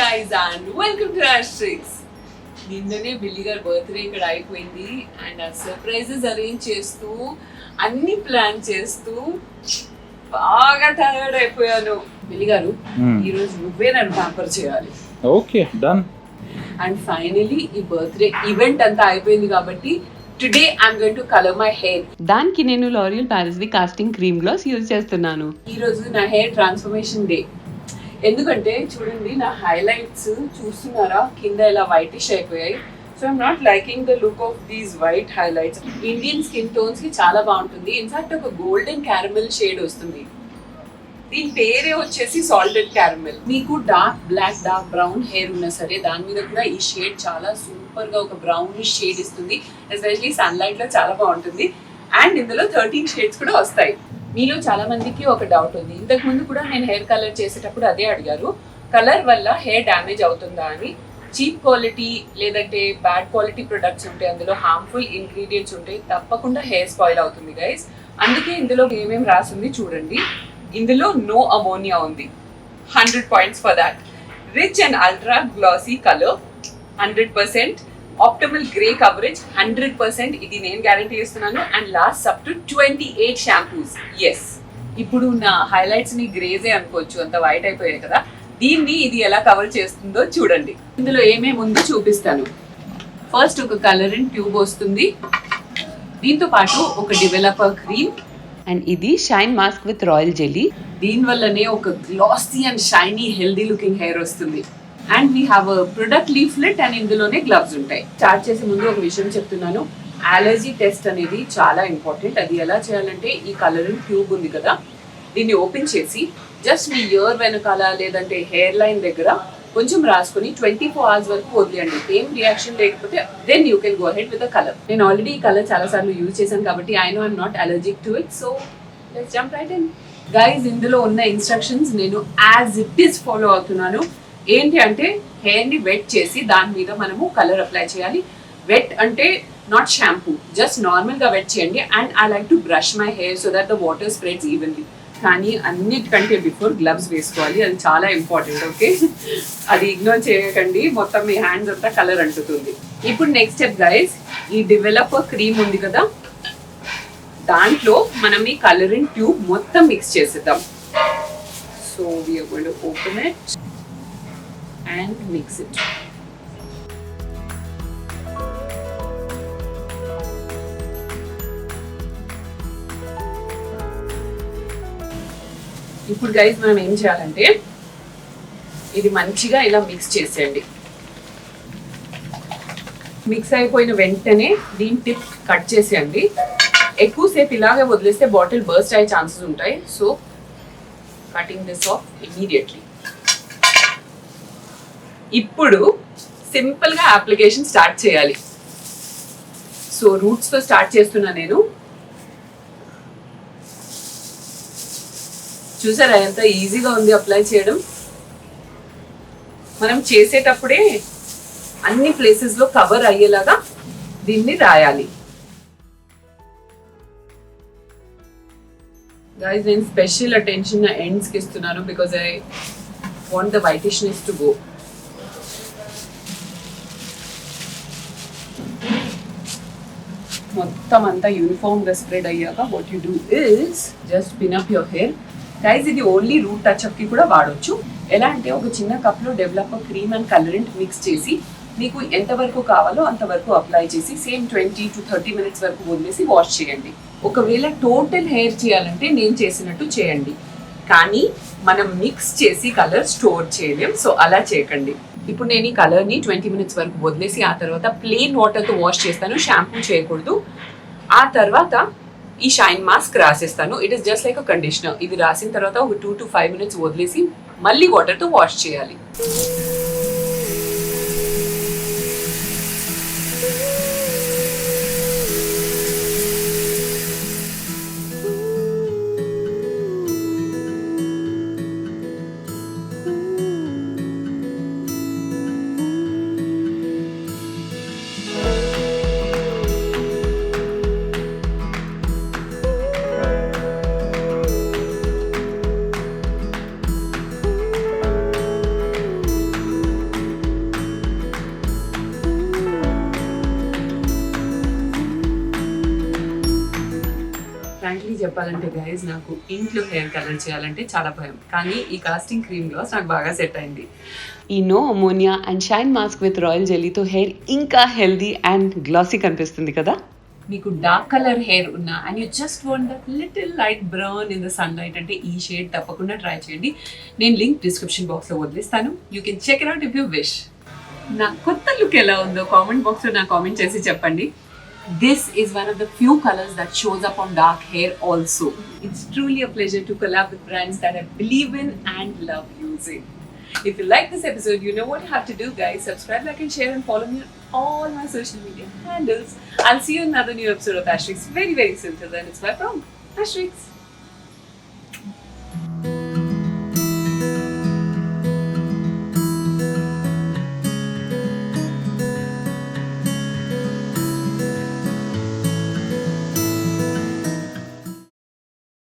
Guys and welcome to Ashtrixx. నిన్ననే బిల్లిగారు birthday ఇక్కడ అయిపోయింది అండ్ ఆ సర్ప్రైజెస్ అరేంజ్ చేస్తూ అన్ని ప్లాన్ చేస్తూ బాగా టైర్డ్ అయిపోయాను. బిల్లిగారు ఈ రోజు నువ్వే నన్ను ప్యాంపర్ చేయాలి. Okay done. అండ్ ఫైనలీ ఈ బర్త్డే ఈవెంట్ అంతా అయిపోయింది కాబట్టి today I'm going to colour my hair. దానికి నేను L'Oreal Paris the casting cream gloss use చేస్తున్నాను. ఈ రోజు నా హెయిర్ ట్రాన్స్ఫర్మేషన్ డే. ఎందుకంటే చూడండి నా హైలైట్స్ చూస్తున్నారా కింద ఇలా వైటిష్ అయిపోయాయి. So I'm not liking the look of these white highlights. Indian skin tones కి చాలా బాగుంటుంది. ఇన్ఫాక్ట్ ఒక గోల్డెన్ క్యారమెల్ షేడ్ వస్తుంది. దీని పేరే వచ్చేసి సాల్టెడ్ క్యారమెల్. మీకు dark black dark brown hair ఉన్నా సరే దాని మీద కూడా ఈ షేడ్ చాలా సూపర్ గా ఒక బ్రౌనిష్ షేడ్ ఇస్తుంది. ఎస్పెషల్లీ సన్లైట్ లో చాలా బాగుంటుంది. అండ్ ఇందులో 13 షేడ్స్ కూడా వస్తాయి. మీలో చాలా మందికి ఒక డౌట్ ఉంది. ఇంతకు ముందు కూడా నేను హెయిర్ కలర్ చేసేటప్పుడు అదే అడిగారు, కలర్ వల్ల హెయిర్ డ్యామేజ్ అవుతుందా అని. చీప్ క్వాలిటీ లేదంటే బ్యాడ్ క్వాలిటీ ప్రొడక్ట్స్ ఉంటాయి, అందులో హార్మ్ఫుల్ ఇంగ్రీడియంట్స్ ఉంటాయి, తప్పకుండా హెయిర్ స్పాయిల్ అవుతుంది గైస్. అందుకే ఇందులో ఏమేమి రాసింది చూడండి. ఇందులో నో అమోనియా ఉంది, 100 points for that. Rich and ultra glossy colour, 100%. Optimal grey coverage, 100%. ఇది నేను గ్యారంటీ ఇస్తున్నాను. And last up to 28 shampoos. Yes, ఇప్పుడు నా హైలైట్స్ ని గ్రేజే అనుకోవచ్చు, అంత వైట్ అయిపోయాయి కదా. దీన్ని ఇది ఎలా కవర్ చేస్తుందో చూడండి. ఇందులో ఏమేమి ఉందో చూపిస్తాను. ఫస్ట్ ఒక కలరింగ్ ట్యూబ్ వస్తుంది, దీంతో పాటు ఒక డెవలపర్ క్రీమ్, అండ్ ఇది shine mask with royal jelly. దీని వల్లనే ఒక glossy and shiny healthy looking hair వస్తుంది. And we have product leaflet and ఇందులోనే గ్లవ్స్ ఉంటాయి. స్టార్ట్ చేసే ముందు ఒక విషయం చెప్తున్నాను, అలర్జీ టెస్ట్ అనేది చాలా ఇంపార్టెంట్. అది ఎలా చేయాలంటే ఈ కలరింగ్ ట్యూబ్ ఉంది కదా, దీన్ని ఓపెన్ చేసి జస్ట్ మీ ఇయర్ వెనకాల లేదంటే హెయిర్ లైన్ దగ్గర కొంచెం రాసుకొని 24 hours వరకు వదిలేయండి. ఏం రియాక్షన్ లేకపోతే then you can go ahead with the colour. నేను ఆల్రెడీ ఈ కలర్ చాలా సార్లు యూజ్ చేశాను కాబట్టి I know I'm not allergic to it. So let's jump right in. Guys, ఇందులో ఉన్న ఇన్స్ట్రక్షన్స్ నేను యాజ్ ఇట్ ఈస్ ఫాలో అవుతున్నాను. ఏంటి అంటే హెయిర్ ని వెట్ చేసి దాని మీద మనము కలర్ అప్లై చేయాలి. వెట్ అంటే నాట్ షాంపూ, జస్ట్ నార్మల్ గా వెట్ చేయండి. And I like to brush my hair so that the water spreads evenly. కానీ అన్నిటికంటే బిఫోర్ గ్లవ్స్ వేసుకోవాలి, అది చాలా ఇంపార్టెంట్. ఓకే, అది ఇగ్నోర్ చేయకండి, మొత్తం మీ హ్యాండ్స్ అంతా కలర్ అంటుతుంది. ఇప్పుడు నెక్స్ట్ స్టెప్ గైస్, ఈ డెవలపర్ క్రీమ్ ఉంది కదా, దాంట్లో మనం ఈ కలరింగ్ ట్యూబ్ మొత్తం మిక్స్ చేసేద్దాం. So we're going to open it and mix it. ఇప్పుడు గైస్ మనం ఏం చేయాలంటే ఇది మంచిగా ఇలా మిక్స్ చేసేయండి. మిక్స్ అయిపోయిన వెంటనే దీని టిప్ కట్ చేసేయండి. ఎక్కువసేపు ఇలాగే వదిలేస్తే బాటిల్ బర్స్ట్ అయ్యే ఛాన్సెస్ ఉంటాయి. So cutting this of immediately. ఇప్పుడు సింపుల్ గా అప్లికేషన్ స్టార్ట్ చేయాలి. సో రూట్స్ తో స్టార్ట్ చేస్తున్నా నేను. చూసారా ఎంత ఈజీగా ఉంది అప్లై చేయడం. మనం చేసేటప్పుడే అన్ని ప్లేసెస్ లో కవర్ అయ్యేలాగా దీన్ని రాయాలి. గైస్, నేను స్పెషల్ అటెన్షన్ నా ఎండ్స్ కి ఇస్తున్నాను because I want the whitishness to go. మొత్తం అంతా యూనిఫామ్ గా స్ప్రెడ్ అయ్యాక what you do is just pin up your hair. Guys, ఇది ఓన్లీ రూట్ టచ్ అప్ కి కూడా వాడొచ్చు. ఎలా అంటే ఒక చిన్న కప్ లో developer cream and colourant mix చేసి మీకు ఎంతవరకు కావాలో అంతవరకు అప్లై చేసి సేమ్ 20 to 30 minutes వరకు వదిలేసి వాష్ చేయండి. ఒకవేళ టోటల్ హెయిర్ చేయాలంటే నేను చేసినట్టు చేయండి. కానీ మనం మిక్స్ చేసి కలర్ స్టోర్ చేయలేం, సో అలా చేయకండి. ఇప్పుడు నేను ఈ కలర్ని 20 minutes వరకు వదిలేసి ఆ తర్వాత ప్లెయిన్ వాటర్తో వాష్ చేస్తాను, షాంపూ చేయకూడదు. ఆ తర్వాత ఈ షైన్ మాస్క్ రాసేస్తాను. It is just like a conditioner. ఇది రాసిన తర్వాత ఒక 2 to 5 minutes వదిలేసి మళ్ళీ వాటర్తో వాష్ చేయాలి. ఫ్రాంక్లీ చెప్పాలంటే గైజ్, నాకు ఇంట్లో హెయిర్ కలర్ చేయాలంటే చాలా భయం, కానీ ఈ కాస్టింగ్ క్రీమ్ గ్లాస్ నాకు బాగా సెట్ అయింది. ఈ no ammonia and shine mask with royal జెల్లీతో హెయిర్ ఇంకా హెల్దీ అండ్ గ్లాసీ కనిపిస్తుంది కదా. మీకు డార్క్ కలర్ హెయిర్ ఉన్నా and you just want that little light brown in the sunlight అంటే ఈ షేడ్ తప్పకుండా ట్రై చేయండి. నేను లింక్ డిస్క్రిప్షన్ బాక్స్లో వదిలిస్తాను. You can check it out if you wish. నా కొత్త లుక్ ఎలా ఉందో కామెంట్ బాక్స్లో నాకు కామెంట్ చేసి చెప్పండి. This is one of the few colors that shows up on dark hair also. It's truly a pleasure to collab with brands that I believe in and love using. If you like this episode, you know what you have to do, guys. Subscribe, like and share and follow me on all my social media handles. I'll see you in another new episode of Ashtrixx very, very soon. Till then, it's bye from Ashtrixx.